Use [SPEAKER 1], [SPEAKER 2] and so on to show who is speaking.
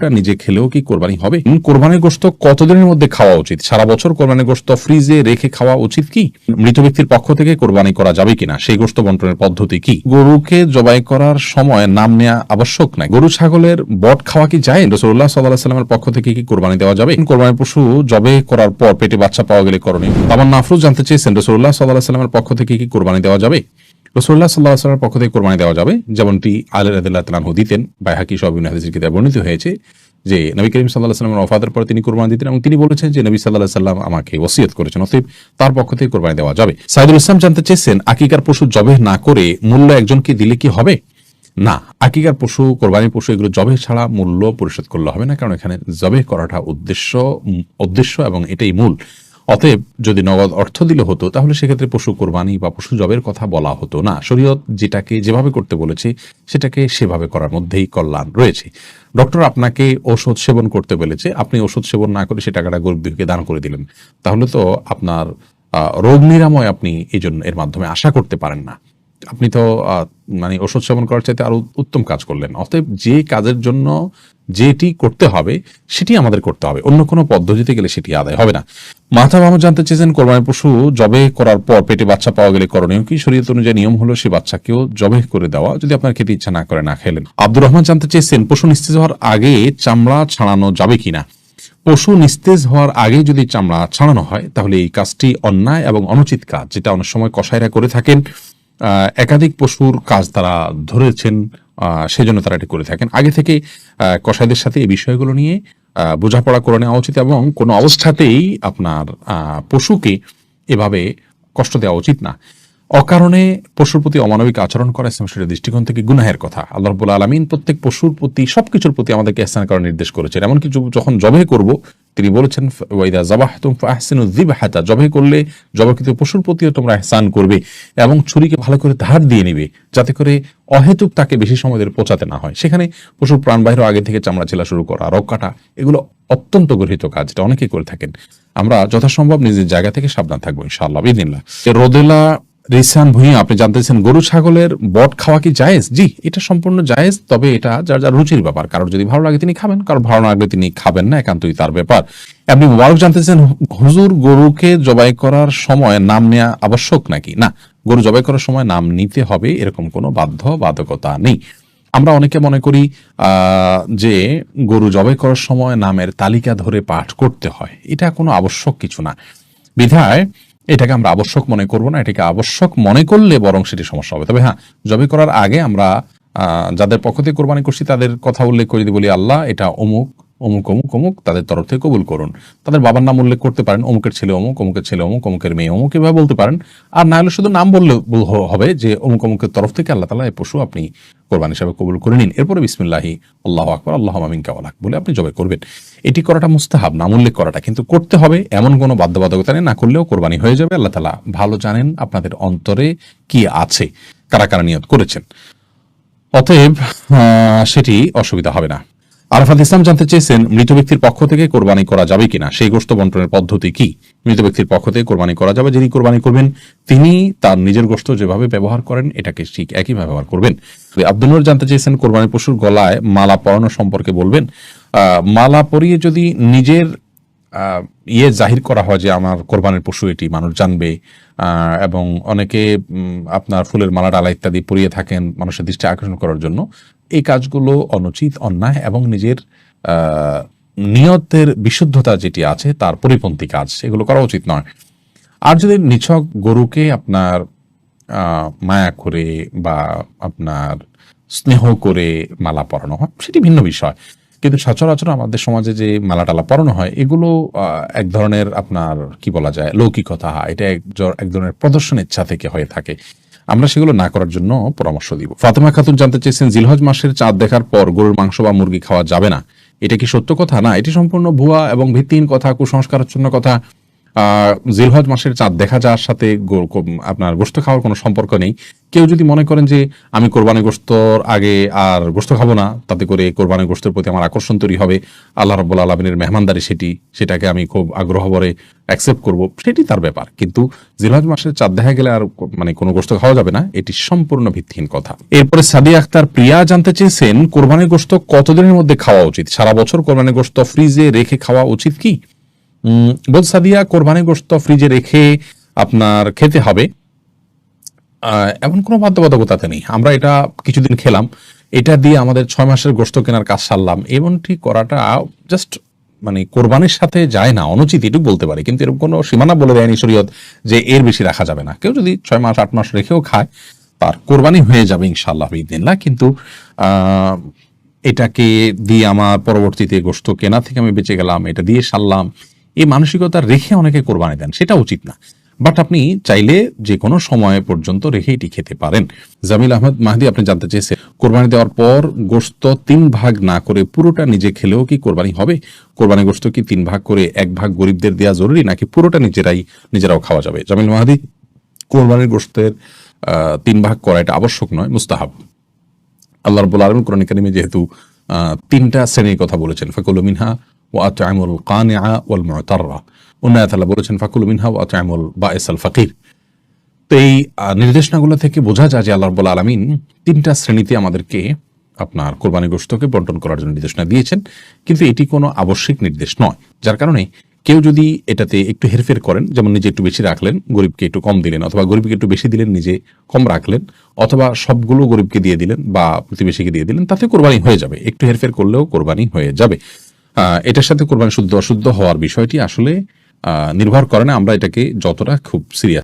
[SPEAKER 1] গরুটা নিজে খেলেও কি কোরবানি হবে? কোরবানির গোশত কতদিনের মধ্যে খাওয়া উচিত? সারা বছর কোরবানির গোশত ফ্রিজে রেখে খাওয়া উচিত কি? মৃত ব্যক্তির পক্ষ থেকে কোরবানি করা যাবে কিনা, সেই গোশত বন্টনের পদ্ধতি কি? গরুকে জবাই করার সময় নাম নেওয়া আবশ্যক নাই? গরু ছাগলের বট খাওয়া কি যায়? রাসূলুল্লাহ সাল্লাল্লাহু আলাইহি ওয়াসাল্লামের পক্ষ থেকে কি কোরবানি দেওয়া যাবে? কোরবানির পশু জবে করার পর পেটে বাচ্চা পাওয়া গেলে করণীয়। তামান্না আফরোজ জানতে চেয়েছেন, রাসূলুল্লাহ সাল্লাল্লাহু আলাইহি ওয়াসাল্লামের পক্ষ থেকে কি কোরবানি দেওয়া যাবে? রাসূলুল্লাহ সাল্লাল্লাহু আলাইহি ওয়াসাল্লামের পক্ষ থেকে কোরবানি দেওয়া যাবে, যেমনটি আলী রাদিয়াল্লাহু তাআলা আনহু দিতেন। বাইহাকী সহ বিভিন্ন হাদিসের কিতাবে বর্ণিত হয়েছে যে নবী করিম সাল্লাল্লাহু আলাইহি ওয়াসাল্লামের ওফাতের পরে তিনি কোরবানি দিতেন এবং তিনি বলেছেন যে নবী সাল্লাল্লাহু আলাইহি ওয়াসাল্লাম আমাকে ওসিয়ত করেছেন, অতএব তার পক্ষ থেকে কোরবানি দেওয়া যাবে। সাইদুল ইসলাম জানতে চেয়েছেন, আকিকার পশু জবেহ না করে মূল্য একজনকে দিলে কি হবে? না, আকিকার পশু, কোরবানির পশু এগুলো জবেহ ছাড়া মূল্য পরিশোধ করলে হবে না, কারণ এখানে জবেহ করাটা উদ্দেশ্য এবং এটাই মূল। অতএব যদি নগদ অর্থ দিলে হতো তাহলে সেক্ষেত্রে পশু কোরবানি বা পশু জবের কথা বলা হতো না। শরীয়ত যেটাকে যেভাবে করতে বলেছে সেটাকে সেভাবে করার মধ্যেই কল্যাণ রয়েছে। ডক্টর আপনাকে ওষুধ সেবন করতে বলেছে, আপনি ওষুধ সেবন না করে সে টাকাটা গরিবকে দান করে দিলেন, তাহলে তো আপনার রোগ নিরাময় আপনি এর মাধ্যমে আশা করতে পারেন না। আপনি তো মানে ওষুধ সেবন করার চাইতে আরো উত্তম কাজ করলেন। অতএব যে কাজের জন্য যেটি করতে হবে সেটি আমাদের করতে হবে, অন্য কোনো পদ্ধতিতে গেলে সেটি আদায় হবে না। মাথা মামা জানতে চেয়েছেন, কোরবানির পশু জবে করার পর পেটে বাচ্চা পাওয়া গেলে করণীয় কি? শরীয়ত অনুযায়ী নিয়ম হলো সে বাচ্চাকেও জবে করে দেওয়া, যদি আপনার খেতে ইচ্ছা না করে না খেলেন। আব্দুর রহমান জানতে চেয়েছেন, পশু নিস্তেজ হওয়ার আগে চামড়া ছাড়ানো যাবে কিনা? পশু নিস্তেজ হওয়ার আগে যদি চামড়া ছাড়ানো হয় তাহলে এই কাজটি অন্যায় এবং অনুচিত কাজ, যেটা অনেক সময় কসাইরা করে থাকেন। একাধিক পশুর কাজ তারা ধরেছেন, সেজন্য তারা এটি করে থাকেন। আগে থেকে কসাইদের সাথে এই বিষয়গুলো নিয়ে বোঝাপড়া করে নেওয়া উচিত এবং কোনো অবস্থাতেই আপনার পশুকে এভাবে কষ্ট দেওয়া উচিত না। অকারণে পশুর প্রতি অমানবিক আচরণ করা ইসলাম শরীয়তের দৃষ্টিকোণ থেকে গুনাহের কথা। আল্লাহ রাব্বুল আলামিন প্রত্যেক পশুর প্রতি, সবকিছুর প্রতি আমাদেরকে ইহসান করার নির্দেশ করেছেন। এমনকি যখন জবাই করব তিনি বলেছেন, ওয়াইদা যাবাহতুম ফাহসিনু যিবহাতা, জবাই করলে জবাইকৃত পশুর প্রতিও তোমরা ইহসান করবে এবং ছুরিকে ভালো করে ধার দিয়ে নিবে, যাতে করে অহেতুক তাকে বেশি সময় ধরে পচাতে না হয়। সেখানে পশুর প্রাণ বাহির আগে থেকে চামড়া ছেলা শুরু করা, রক কাটা, এগুলো অত্যন্ত গর্হিত কাজ, এটা অনেকেই করে থাকেন। আমরা যথাসম্ভব নিজের জায়গা থেকে সাবধান থাকবো ইনশাআল্লাহ বিদিনিল্লাহ। রোদেলা রিসান ভুঁইয়া আপনি জানতেছেন, গরু ছাগলের বট খাওয়া কি জায়েজ? জি, এটা সম্পূর্ণ জায়েজ, তবে এটা যার যার রুচির ব্যাপার। কারোর যদি ভালো লাগে তিনি খাবেন, কারোর ভালো না লাগলে তিনি খাবেন না, একান্তই তার ব্যাপার। আপনি মুবারক জানতেছেন, হুজুর গরুকে জবাই করার সময় নাম নেওয়া আবশ্যক নাকি? না, গরু জবাই করার সময় নাম নিতে হবে এরকম কোনো বাধ্যবাধকতা নেই। আমরা অনেকে মনে করি যে গরু জবাই করার সময় নামের তালিকা ধরে পাঠ করতে হয়, এটা কোনো আবশ্যক কিছু না। বিধায় এটাকে আমরা আবশ্যক মনে করব না। এটাকে আবশ্যক মনে করলে বরং সেটি সমস্যা হবে। তবে হ্যাঁ, জবাই করার আগে আমরা যাদের পক্ষ থেকে কোরবানি করছি তাদের কথা উল্লেখ করে বলি, আল্লাহ এটা অমুক অমুক অমুক অমুক তাদের তরফ থেকে কবুল করুন। তাদের বাবার নাম উল্লেখ করতে পারেন, অমুকের ছেলে অমুক, অমুকের ছেলে অমুক, অমুকের মেয়ে অমুক, এভাবে বলতে পারেন। আর না হলে শুধু নাম বললে হবে যে অমুক অমুকের তরফ থেকে আল্লাহ তাআলা এই পশু আপনি কোরবানি হিসাবে কবুল করে নিন। এরপরে বিসমিল্লাহি আল্লাহু আকবার আল্লাহুম্মা মিনকা ওয়া লাক বলে আপনি জবাই করবেন। এটি করাটা মুস্তাহাব, নাম উল্লেখ করাটা, কিন্তু করতে হবে এমন কোনো বাধ্যবাধকতা নেই। না করলেও কোরবানি হয়ে যাবে। আল্লাহ তাআলা ভালো জানেন আপনাদের অন্তরে কি আছে, কারা কারা নিয়ত করেছেন। অতএব সেটি অসুবিধা হবে না। আরাফাত ইসলাম জানতে চেয়েছেন, মৃত ব্যক্তির পক্ষ থেকে কোরবানি করা যাবে কিনা, সেই গোশত বন্টনের পদ্ধতি কি? মৃত ব্যক্তির পক্ষ থেকে কোরবানি করা যাবে। যিনি কোরবানি করবেন তিনি তার নিজের গোশত যেভাবে ব্যবহার করেন এটাকে ঠিক একই ব্যবহার করবেন। আব্দুল নূর জানতে চেয়েছেন, কোরবানি পশুর গলায় মালা পরানো সম্পর্কে বলবেন। মালা পরিয়ে যদি নিজের জাহির করা হয় যে আমার কোরবানির পশু এটি, মানুষ জানবে, এবং অনেকে আপনার ফুলের মালা ডালা ইত্যাদি পরিয়ে থাকেন মানুষের দৃষ্টি আকর্ষণ করার জন্য, এই কাজগুলো অনুচিত, অন্যায় এবং নিজের নিয়তের বিশুদ্ধতা যেটি আছে তার পরিপন্থী কাজ, এগুলো করা উচিত নয়। আর যদি নিছক গরুকে আপনার মায়া করে বা আপনার স্নেহ করে মালা পরানো হয় সেটি ভিন্ন বিষয়, কিন্তু সচরাচর আমাদের সমাজে যে মালা টালা পরানো হয় এগুলো এক ধরনের আপনার কি বলা যায় লৌকিকতা, এটা এক ধরনের প্রদর্শন ইচ্ছা থেকে হয়ে থাকে। আমরা সেগুলো না করার জন্য পরামর্শ দিব। ফাতেমা খাতুন জানতে চেয়েছেন, জিলহজ মাসের চাঁদ দেখার পর গরুর মাংস বা মুরগি খাওয়া যাবে না, এটা কি সত্য কথা? না, এটি সম্পূর্ণ ভুয়া এবং ভিত্তিহীন কথা, কুসংস্কারাচ্ছন্ন কথা। জিলহজ মাসের চাঁদ দেখা যাওয়ার সাথে আপনার গোশত খাওয়ার কোনো সম্পর্ক নেই। কেউ যদি মনে করেন যে আমি কোরবানি গোশতর আগে আর গোশত খাবো না, তাতে করে কোরবানি গোশতের প্রতি আমার আকর্ষণ তৈরি হবে, আল্লাহ রাব্বুল আলামিনের মেহমানদারি সেটাকে আমি খুব আগ্রহ ভরে অ্যাকসেপ্ট করব, সেটি তার ব্যাপার। কিন্তু জিলহজ মাসের চাঁদ দেখা গেলে আর মানে কোনো গোশত খাওয়া যাবে না, এটি সম্পূর্ণ ভিত্তিহীন কথা। এরপরে সাদিয়া আক্তার প্রিয়া জানতে চেয়েছেন কোরবানির গোশত কতদিনের মধ্যে খাওয়া উচিত? সারা বছর কোরবানির গোশত ফ্রিজে রেখে খাওয়া উচিত কি? বল সাদিয়া, কোরবানির গোশত ফ্রিজে রেখে আপনার খেতে হবে এমন কোনো বাধ্যবাধকতা নেই। আমরা এটা কিছুদিন খেলাম, এটা দিয়ে আমাদের 6 মাসের গোশত কেনার কাজ সারলাম, এমনটি করাটা জাস্ট মানে কোরবানির সাথে যায় না, অনুচিত এটুকু বলতে পারি। কিন্তু এরকম কোনো সীমানা বলে দেয়নি শরীয়ত যে এর বেশি রাখা যাবে না। কেউ যদি 6 মাস 8 মাস রেখেও খায় তার কোরবানি হয়ে যাবে ইনশাআল্লাহ বিইذনিল্লাহ। কিন্তু এটাকে দিয়ে আমার পরবর্তীতে গোশত কেনা থেকে আমি বেঁচে গেলাম, এটা দিয়ে সারলাম, এই মানসিকতা রেখে অনেকে কোরবানি দেন, সেটা উচিত না। বাট আপনি চাইলে যে কোনো সময় পর্যন্ত রেখে এটি খেতে পারেন। জামিল আহমদ মাহদি আপনি জানতে চেয়েছেন কোরবানি দেওয়ার পর গোশত 3 ভাগ না করে পুরোটা নিজে খেলেও কি কোরবানি হবে? কোরবানি গোশত কি 3 ভাগ করে 1 ভাগ গরিবদের দেওয়া জরুরি, নাকি পুরোটা নিজেরাও খাওয়া যাবে? জামিল মাহদি, কোরবানির গোশতের 3 ভাগ করা এটা আবশ্যক নয়, মুস্তাহাব। আল্লাহ রাব্বুল আলামিন কোরআন কারীমে যেহেতু 3টা শ্রেণীর কথা বলেছেন, ফাকুলু মিনহা ওয়া আত'আমুল কানিআ ওয়াল মু'তাররা, অন্য আয়াতে আল্লাহ বলেছেন ফাকুলু মিনহা ওয়া আত'আমুল বাঈসাল ফাকির। তো এই নির্দেশনাগুলো থেকে বোঝা যায় যে আল্লাহ রাব্বুল আলামিন 3টা শ্রেণীতে আমাদেরকে আপনার কোরবানি গোশতকে বন্টন করার জন্য নির্দেশনা দিয়েছেন, কিন্তু এটি কোনো আবশ্যিক নির্দেশ নয়। যার কারণে কেউ যদি এটাতে একটু হেরফের করেন, যেমন নিজে একটু বেশি রাখলেন, গরিবকে একটু কম দিলেন, অথবা গরিবকে একটু বেশি দিলেন, নিজে কম রাখলেন, অথবা সবগুলো গরিবকে দিয়ে দিলেন বা প্রতিবেশীকে দিয়ে দিলেন, তাতে কোরবানি হয়ে যাবে। একটু হেরফের করলেও কোরবানি হয়ে যাবে। এটার সাথে কোরবানি শুদ্ধ অশুদ্ধ হওয়ার বিষয়টি আসলে নির্ভর করে না। আমরা এটাকে যতটা খুব সিরিয়াস